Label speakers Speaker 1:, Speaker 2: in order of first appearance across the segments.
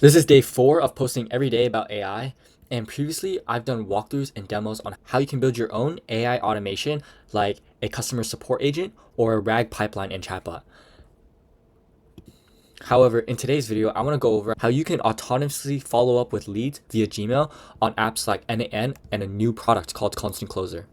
Speaker 1: This is day 4 of posting every day about AI. And previously, I've done walkthroughs and demos on how you can build your own AI automation like a customer support agent or a RAG pipeline and chatbot. However, in today's video, I want to go over how you can autonomously follow up with leads via Gmail on apps like n8n and a new product called Constant Closer.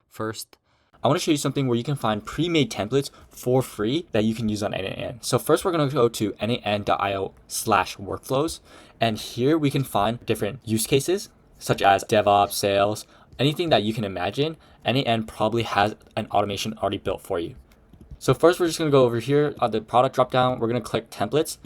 Speaker 1: First, I want to show you something where you can find pre-made templates for free that you can use on n8n. So first we're going to go to n8n.io/workflows. And here we can find different use cases such as DevOps, sales, anything that you can imagine. n8n probably has an automation already built for you. So first we're just going to go over here on the product dropdown. We're going to click templates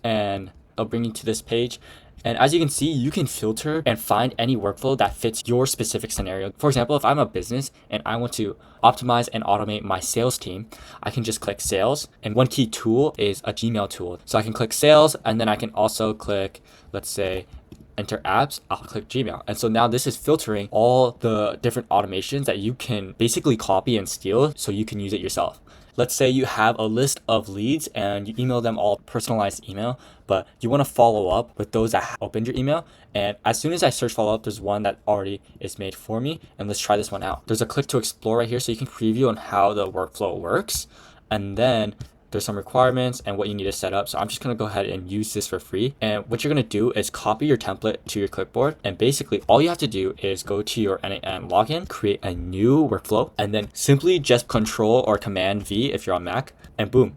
Speaker 1: and it'll bring you to this page. And as you can see, you can filter and find any workflow that fits your specific scenario. For example, if I'm a business and I want to optimize and automate my sales team, I can just click sales. And one key tool is a Gmail tool. So I can click sales and then I can also click, let's say, enter apps, I'll click Gmail. And so now this is filtering all the different automations that you can basically copy and steal so you can use it yourself. Let's say you have a list of leads and you email them all personalized email, but you want to follow up with those that opened your email. And as soon as I search follow up, there's one that already is made for me. And let's try this one out. There's a click to explore right here so you can preview on how the workflow works. And then there's some requirements and what you need to set up. So I'm just going to go ahead and use this for free. And what you're going to do is copy your template to your clipboard. And basically all you have to do is go to your n8n login, create a new workflow, and then simply just Control or Command V if you're on Mac, and boom,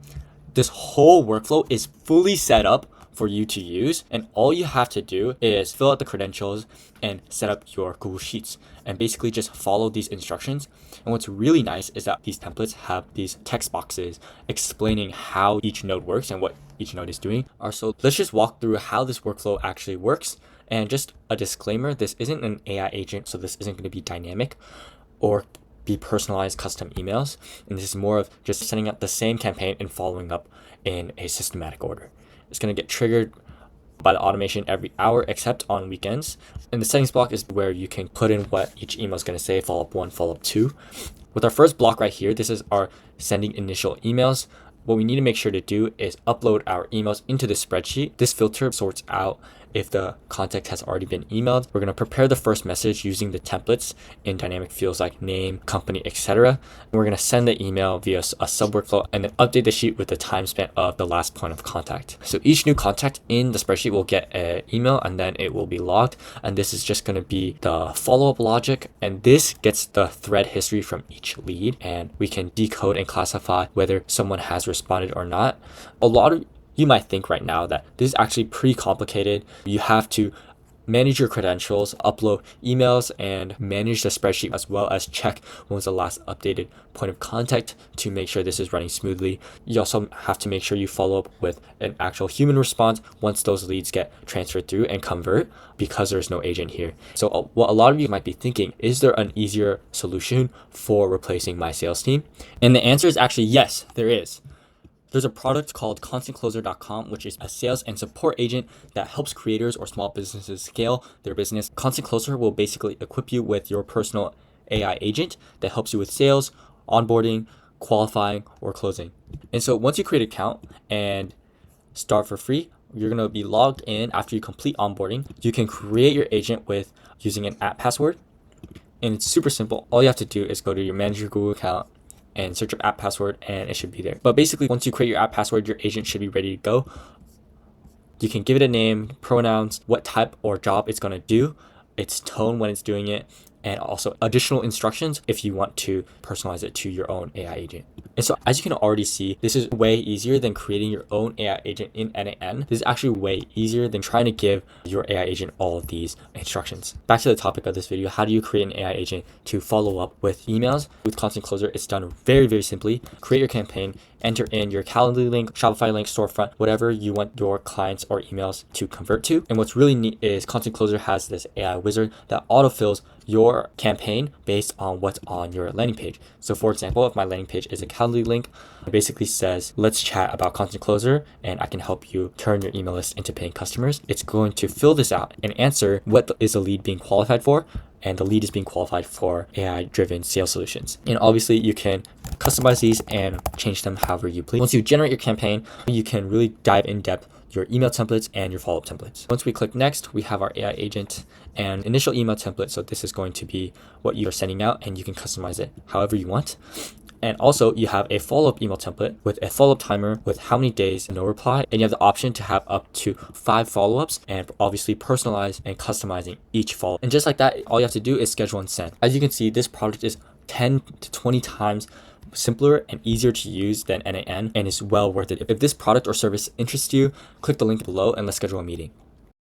Speaker 1: this whole workflow is fully set up for you to use. And all you have to do is fill out the credentials and set up your Google Sheets and basically just follow these instructions. And what's really nice is that these templates have these text boxes explaining how each node works and what each node is doing. So let's just walk through how this workflow actually works. And just a disclaimer, this isn't an AI agent, so this isn't going to be dynamic or be personalized custom emails. And this is more of just setting up the same campaign and following up in a systematic order. It's going to get triggered by the automation every hour except on weekends. And the settings block is where you can put in what each email is going to say, follow up 1, follow up 2. With our first block right here, this is our sending initial emails. What we need to make sure to do is upload our emails into the spreadsheet. This filter sorts out if the contact has already been emailed. We're going to prepare the first message using the templates in dynamic fields like name, company, etc. And we're going to send the email via a sub workflow and then update the sheet with the time spent of the last point of contact. So each new contact in the spreadsheet will get an email and then it will be logged. And this is just going to be the follow-up logic. And this gets the thread history from each lead. And we can decode and classify whether someone has responded or not. You might think right now that this is actually pretty complicated. You have to manage your credentials, upload emails, and manage the spreadsheet, as well as check when was the last updated point of contact to make sure this is running smoothly. You also have to make sure you follow up with an actual human response once those leads get transferred through and convert, because there's no agent here. So what a lot of you might be thinking, is there an easier solution for replacing my sales team? And the answer is actually yes, there is. There's a product called ConstantCloser.com, which is a sales and support agent that helps creators or small businesses scale their business. Constant Closer will basically equip you with your personal AI agent that helps you with sales, onboarding, qualifying, or closing. And so once you create an account and start for free, you're going to be logged in after you complete onboarding. You can create your agent with using an app password. And it's super simple. All you have to do is go to your Manage Your Google account and search up app password and it should be there. But basically, once you create your app password, your agent should be ready to go. You can give it a name, pronouns, what type or job it's going to do, its tone when it's doing it, and also additional instructions if you want to personalize it to your own AI agent. And so as you can already see, this is way easier than creating your own AI agent in n8n. This is actually way easier than trying to give your AI agent all of these instructions. Back to the topic of this video, how do you create an AI agent to follow up with emails? With Constant Closer, it's done very, very simply. Create your campaign, enter in your Calendly link, Shopify link, storefront, whatever you want your clients or emails to convert to. And what's really neat is Constant Closer has this AI wizard that autofills your campaign based on what's on your landing page. So for example, if my landing page is a Calendly link, it basically says, let's chat about Constant Closer and I can help you turn your email list into paying customers. It's going to fill this out and answer what is the lead being qualified for and the lead is being qualified for AI-driven sales solutions. And obviously you can customize these and change them however you please. Once you generate your campaign, you can really dive in depth your email templates and your follow-up templates. Once we click next, we have our AI agent and initial email template. So this is going to be what you are sending out, and you can customize it however you want. And also you have a follow-up email template with a follow-up timer with how many days no reply. And you have the option to have up to 5 follow-ups and obviously personalize and customizing each follow-up. And just like that, all you have to do is schedule and send. As you can see, this product is 10 to 20 times simpler and easier to use than n8n and is well worth it. If this product or service interests you, click the link below and let's schedule a meeting.